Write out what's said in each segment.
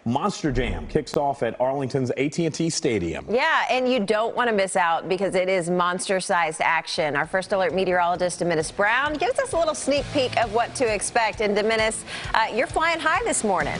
Monster Jam kicks off at Arlington's AT&T Stadium. Yeah, and you don't want to miss out because it is monster-sized action. Our first alert meteorologist, Dominic Brown, gives us a little sneak peek of what to expect. And Dominic, you're flying high this morning.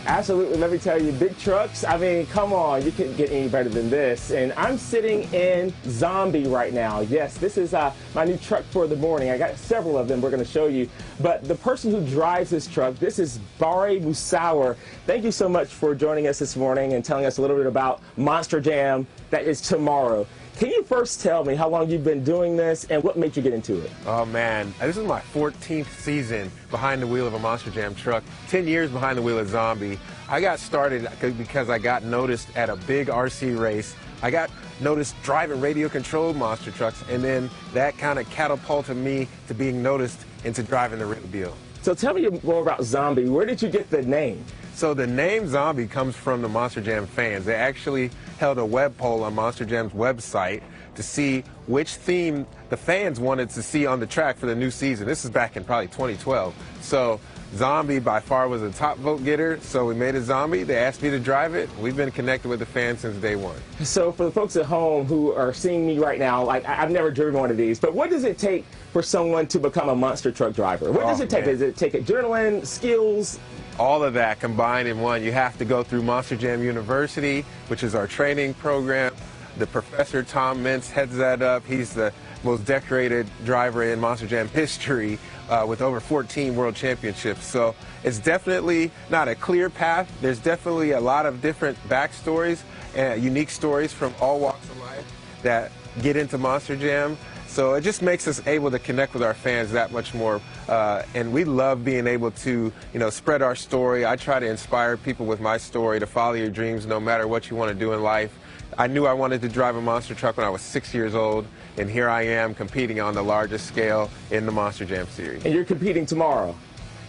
Absolutely. Let me tell you, big trucks, I mean, come on, you couldn't get any better than this. And I'm sitting in Zombie right now. Yes, this is my new truck for the morning. I got several of them we're going to show you. But the person who drives this truck, this is Barry Musauer. Thank you so much for joining us this morning and telling us a little bit about Monster Jam that is tomorrow. Can you first tell me how long you've been doing this and what made you get into it? Oh, man. This is my 14th season behind the wheel of a Monster Jam truck, 10 years behind the wheel of Zombie. I got started because I got noticed at a big RC race. I got noticed driving radio-controlled monster trucks, and then that kind of catapulted me to being noticed into driving the real deal. So tell me more about Zombie. Where did you get the name? So the name Zombie comes from the Monster Jam fans. They actually held a web poll on Monster Jam's website to see which theme the fans wanted to see on the track for the new season. This is back in probably 2012. So Zombie by far was a top vote getter, so we made a Zombie. They asked me to drive it. We've been connected with the fans since day one. So for the folks at home who are seeing me right now, like I've never driven one of these, but what does it take for someone to become a monster truck driver? What does it take? Does it take adrenaline, skills? All of that combined in one. You have to go through Monster Jam University, which is our training program. The professor, Tom Mintz, heads that up. He's the most decorated driver in Monster Jam history with over 14 world championships. So it's definitely not a clear path. There's definitely a lot of different backstories and unique stories from all walks of life that get into Monster Jam. So it just makes us able to connect with our fans that much more, and we love being able to, spread our story. I try to inspire people with my story to follow your dreams no matter what you want to do in life. I knew I wanted to drive a monster truck when I was 6 years old, and here I am competing on the largest scale in the Monster Jam series. And you're competing tomorrow?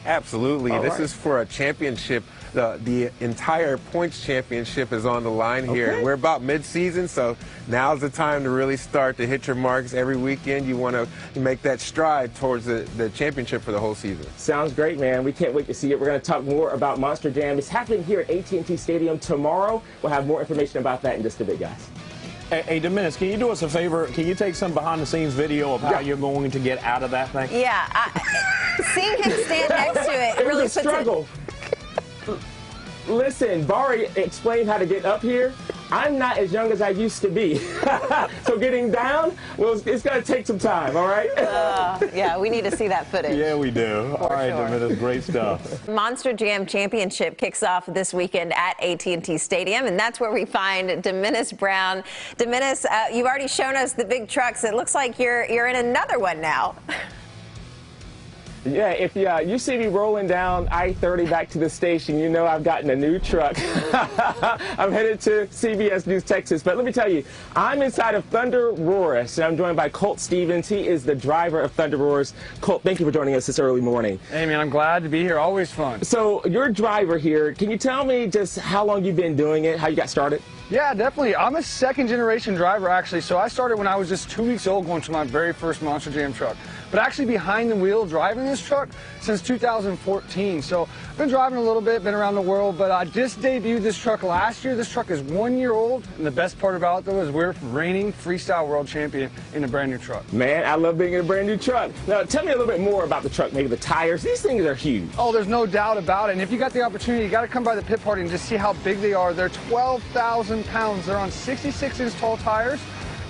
Absolutely. This is for a championship. The entire points championship is on the line here. Okay. We're about mid-season, so now's the time to really start to hit your marks. Every weekend you want to make that stride towards the championship for the whole season. Sounds great, man. We can't wait to see it. We're going to talk more about Monster Jam. It's happening here at AT&T Stadium tomorrow. We'll have more information about that in just a bit, guys. Hey, Dominic, can you do us a favor? Can you take some behind-the-scenes video of how you're going to get out of that thing? Yeah, seeing him stand next to it really was a struggle. Listen, Barry explained how to get up here. I'm not as young as I used to be. So getting down, well, it's going to take some time, all right? Yeah, we need to see that footage. Yeah, we do. All right, Dominic, great stuff. Monster Jam Championship kicks off this weekend at AT&T Stadium, and that's where we find Dominic Brown. Dominic, you've already shown us the big trucks. It looks like you're in another one now. Yeah, if you see me rolling down I-30 back to the station, you know I've gotten a new truck. I'm headed to CBS News Texas, but let me tell you, I'm inside of Thunder Roars, and I'm joined by Colt Stevens. He is the driver of Thunder Roars. Colt, thank you for joining us this early morning. Hey, man, I'm glad to be here. Always fun. So, you're a driver here. Can you tell me just how long you've been doing it, how you got started? Yeah, definitely. I'm a second-generation driver, actually. So I started when I was just 2 weeks old going to my very first Monster Jam truck. But actually behind the wheel driving this truck since 2014. So I've been driving a little bit, been around the world, but I just debuted this truck last year. This truck is 1 year old, and the best part about it, though, is we're reigning freestyle world champion in a brand new truck. Man, I love being in a brand new truck. Now, tell me a little bit more about the truck, maybe the tires. These things are huge. Oh, there's no doubt about it. And if you got the opportunity, you got to come by the pit party and just see how big they are. They're 12,000 pounds. They're on 66-inch tall tires.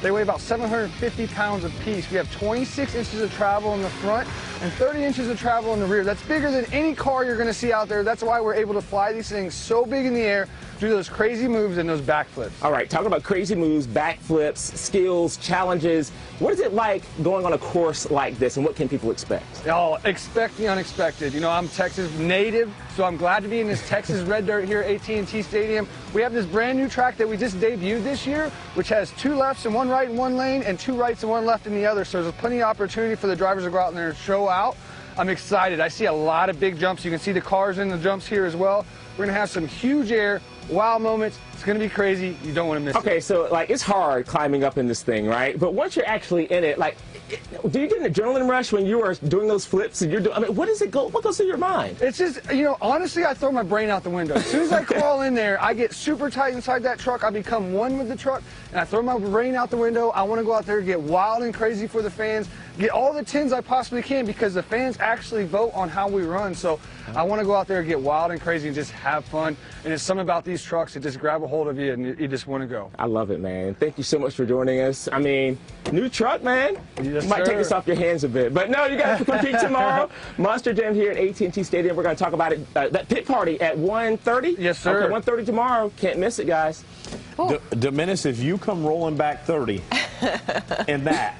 They weigh about 750 pounds apiece. We have 26 inches of travel in the front and 30 inches of travel in the rear. That's bigger than any car you're going to see out there. That's why we're able to fly these things so big in the air, do those crazy moves and those backflips. All right, talking about crazy moves, backflips, skills, challenges. What is it like going on a course like this, and what can people expect? Oh, expect the unexpected. You know, I'm Texas native, so I'm glad to be in this Texas red dirt here at AT&T Stadium. We have this brand new track that we just debuted this year, which has 2 lefts and 1 right in one lane and 2 rights and 1 left in the other. So there's plenty of opportunity for the drivers to go out there and show out. I'm excited. I see a lot of big jumps. You can see the cars in the jumps here as well. We're going to have some huge air, wow moments. It's going to be crazy. You don't want to miss it. Okay, so like it's hard climbing up in this thing, right? But once you're actually in it, like, do you get an adrenaline rush when you are doing those flips and you're doing? I mean, what goes through your mind? It's just, you know, honestly, I throw my brain out the window. As soon as I crawl in there, I get super tight inside that truck. I become one with the truck, and I throw my brain out the window. I want to go out there, get wild and crazy for the fans, get all the 10s I possibly can, because the fans actually vote on how we run. So I want to go out there, get wild and crazy, and just have fun. And it's something about these trucks that just grab a hold of you, and you just want to go. I love it, man. Thank you so much for joining us. I mean, new truck, man. Yes, might sir. take this off your hands a bit. But no, you guys can compete tomorrow. Monster Jam here at AT&T Stadium. We're going to talk about it, that pit party at 1:30. Yes, sir. Okay, 1:30 tomorrow. Can't miss it, guys. Dominic, if you come rolling back 30 in that,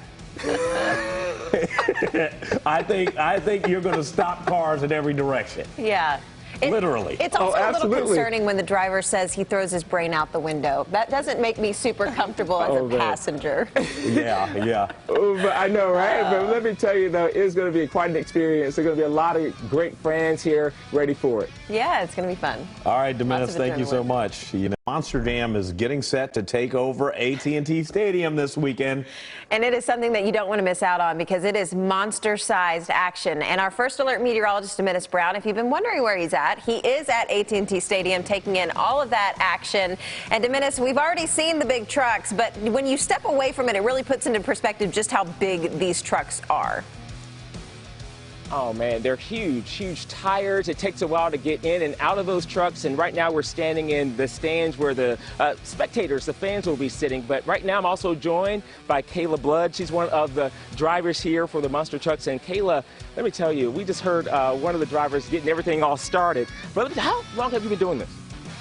I think you're going to stop cars in every direction. Yeah. Literally. It's also a little absolutely. concerning when the driver says he throws his brain out the window. That doesn't make me super comfortable as a passenger. Yeah. Oh, but I know, right? But let me tell you, though, it's going to be quite an experience. There's going to be a lot of great fans here ready for it. Yeah, it's going to be fun. All right, Dominic, Lots of thank you so adrenaline. much. You know, Monster Jam is getting set to take over AT&T Stadium this weekend. And it is something that you don't want to miss out on, because it is monster-sized action. And our first alert meteorologist, Dominic Brown, if you've been wondering where he's at, he is at AT&T Stadium taking in all of that action. And Dominic, we've already seen the big trucks, but when you step away from it, it really puts into perspective just how big these trucks are. Oh, man, they're huge, huge tires. It takes a while to get in and out of those trucks. And right now we're standing in the stands where the spectators, the fans, will be sitting. But right now I'm also joined by Kayla Blood. She's one of the drivers here for the monster trucks. And Kayla, let me tell you, we just heard one of the drivers getting everything all started. But how long have you been doing this?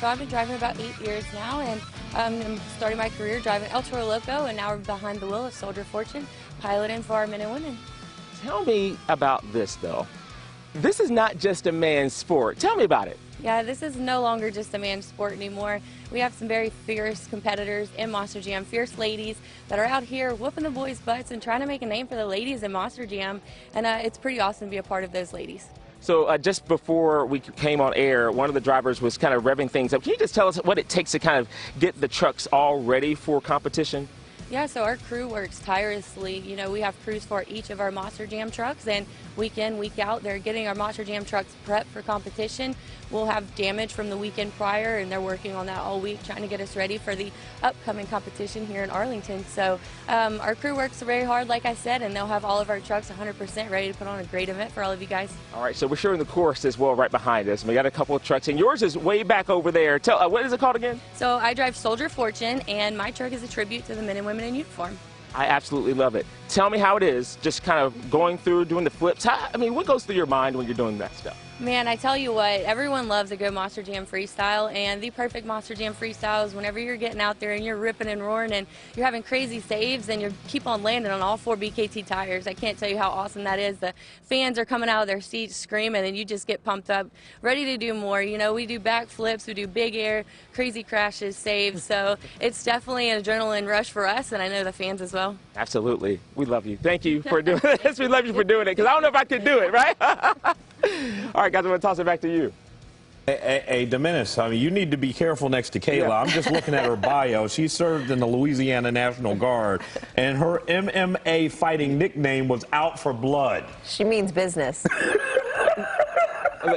So I've been driving about 8 years now, and I'm starting my career driving El Toro Loco, and now we're behind the wheel of Soldier Fortune, piloting for our men and women. Tell me about this, though. This is not just a man's sport. Tell me about it. Yeah, this is no longer just a man's sport anymore. We have some very fierce competitors in Monster Jam, fierce ladies that are out here whooping the boys' butts and trying to make a name for the ladies in Monster Jam, and it's pretty awesome to be a part of those ladies. So just before we came on air, one of the drivers was kind of revving things up. Can you just tell us what it takes to kind of get the trucks all ready for competition? Yeah, so our crew works tirelessly. You know, we have crews for each of our Monster Jam trucks, and week in, week out, they're getting our Monster Jam trucks prepped for competition. We'll have damage from the weekend prior, and they're working on that all week, trying to get us ready for the upcoming competition here in Arlington. So our crew works very hard, like I said, and they'll have all of our trucks 100% ready to put on a great event for all of you guys. All right, so we're showing the course as well right behind us. We got a couple of trucks, and yours is way back over there. Tell what is it called again? So I drive Soldier Fortune, and my truck is a tribute to the men and women in uniform. I absolutely love it. Tell me how it is, just kind of going through, doing the flips. I mean, what goes through your mind when you're doing that stuff? Man, I tell you what, everyone loves a good Monster Jam freestyle, and the perfect Monster Jam freestyle is whenever you're getting out there and you're ripping and roaring and you're having crazy saves and you keep on landing on all 4 BKT tires. I can't tell you how awesome that is. The fans are coming out of their seats screaming, and you just get pumped up, ready to do more. You know, we do backflips, we do big air, crazy crashes, saves, so it's definitely an adrenaline rush for us, and I know the fans as well. Absolutely. We love you. Thank you for doing this. We love you for doing it, because I don't know if I could do it, right? All right, guys, I'm going to toss it back to you. Hey, Dominic, I mean, you need to be careful next to Kayla. Yeah. I'm just looking at her bio. She served in the Louisiana National Guard, and her MMA fighting nickname was Out for Blood. She means business.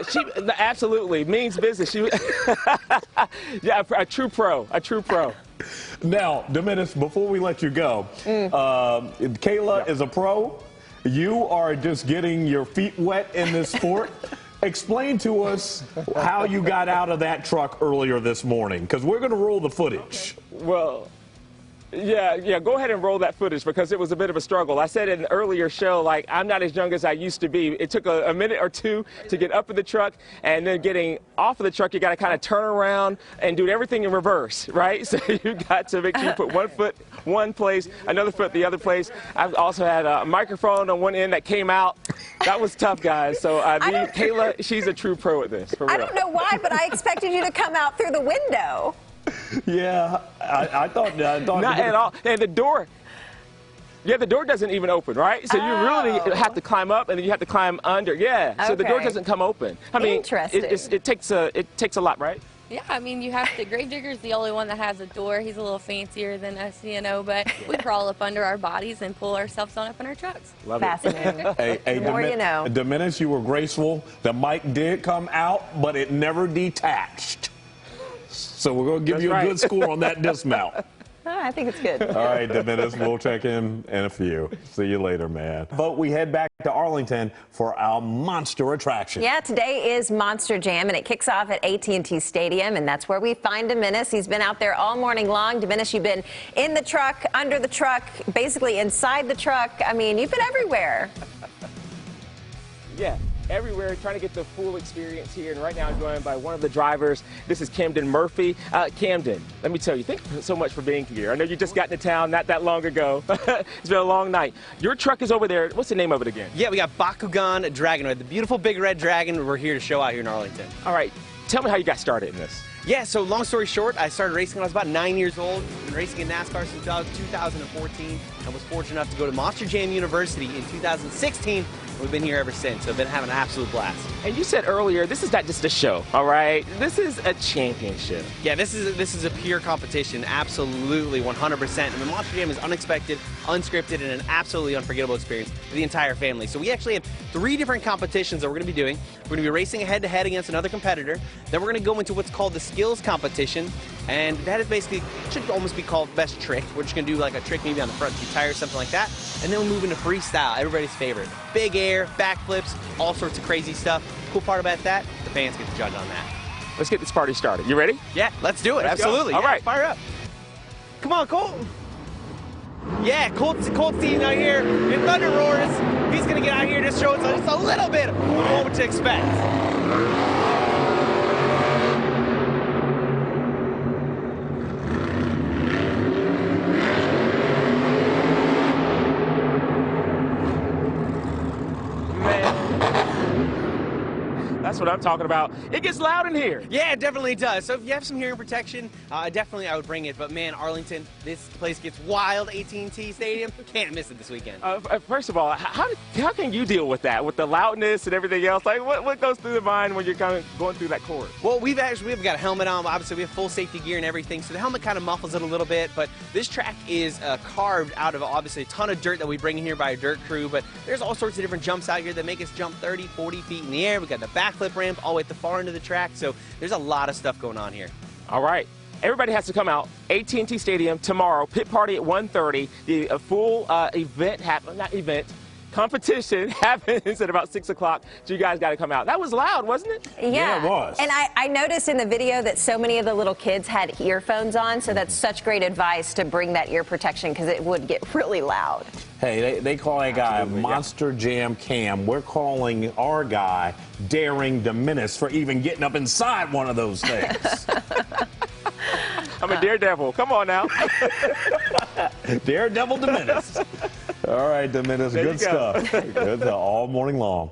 She absolutely means business. She, yeah, a true pro, a true pro. Now, Dominic, before we let you go, Kayla is a pro. You are just getting your feet wet in this sport. Explain to us how you got out of that truck earlier this morning, because we're going to roll the footage. Well, yeah, go ahead and roll that footage, because it was a bit of a struggle. I said in an earlier show, like, I'm not as young as I used to be. It took a minute or two to get up in the truck, and then getting off of the truck, you got to kind of turn around and do everything in reverse, right? So you got to make sure you put one foot one place, another foot the other place. I've also had a microphone on one end that came out. That was tough, guys. So Kayla, she's a true pro at this, for real. I don't know why, but I expected you to come out through the window. Yeah, I thought Not at all. And the door. Yeah, the door doesn't even open, right? So you really have to climb up, and then you have to climb under. Yeah, so the door doesn't come open. I mean, interesting. It takes a lot, right? Yeah, I mean, you have to. Gravedigger's the only one that has a door. He's a little fancier than us, you know, but we crawl up under our bodies and pull ourselves on up in our trucks. Love Fascinating. it. The more you know. Dominic, you were graceful. The mic did come out, but it never detached. So we're going to give you a good score on that dismount. I think it's good. All right, Dominic, we'll check in a few. See you later, man. But we head back to Arlington for our monster attraction. Yeah, today is Monster Jam, and it kicks off at AT&T Stadium, and that's where we find Dominic. He's been out there all morning long. Dominic, you've been in the truck, under the truck, basically inside the truck. I mean, you've been everywhere. Yeah, everywhere, trying to get the full experience here. And right now I'm joined by one of the drivers. This is Camden Murphy. Camden, let me tell you, thank you so much for being here. I know you just got into town not that long ago. It's been a long night. Your truck is over there. What's the name of it again? Yeah, we got Bakugan Dragonoid, the beautiful big red dragon we're here to show out here in Arlington. All right, tell me how you got started in this. Yeah, so long story short, I started racing when I was about 9 years old. Been racing in NASCAR since 2014. I was fortunate enough to go to Monster Jam University in 2016. We've been here ever since, so I've been having an absolute blast. And you said earlier, this is not just a show, all right? This is a championship. Yeah, this is a pure competition, absolutely, 100%. And the Monster Jam is unexpected, unscripted, and an absolutely unforgettable experience for the entire family. So we actually have 3 different competitions that we're going to be doing. We're going to be racing head-to-head against another competitor. Then we're going to go into what's called the skills competition, and that is basically, should almost be called best trick. We're just going to do like a trick maybe on the front 2 tires, something like that. And then we'll move into freestyle, everybody's favorite. Big air, backflips, all sorts of crazy stuff. Cool part about that, the fans get to judge on that. Let's get this party started. You ready? Yeah, let's do it. Let's Absolutely. Go. All right. Fire up. Come on, Colt. Yeah, Colt's team out here in Thunder Roars. He's going to get out here to show us just a little bit of what to expect. That's what I'm talking about. It gets loud in here. Yeah, it definitely does. So if you have some hearing protection, definitely I would bring it. But man, Arlington, this place gets wild. AT&T Stadium, can't miss it this weekend. First of all, how can you deal with that, with the loudness and everything else? Like, what goes through the mind when you're kind of going through that course? Well, we've got a helmet on. Obviously, we have full safety gear and everything, so the helmet kind of muffles it a little bit. But this track is carved out of obviously a ton of dirt that we bring in here by a dirt crew. But there's all sorts of different jumps out here that make us jump 30, 40 feet in the air. We got the backflip ramp all the way at the far end of the track, so there's a lot of stuff going on here. All right. Everybody has to come out. AT&T Stadium tomorrow. Pit party at 1:30. The full competition happens at about 6 o'clock, so you guys got to come out. That was loud, wasn't it? Yeah, it was. And I noticed in the video that so many of the little kids had earphones on, so that's such great advice to bring that ear protection because it would get really loud. Hey, they call that guy Monster Jam Cam. We're calling our guy Daring Dominic for even getting up inside one of those things. I'm a daredevil. Come on now. Daredevil Dominic. All right, Dominic, good stuff. Good stuff all morning long.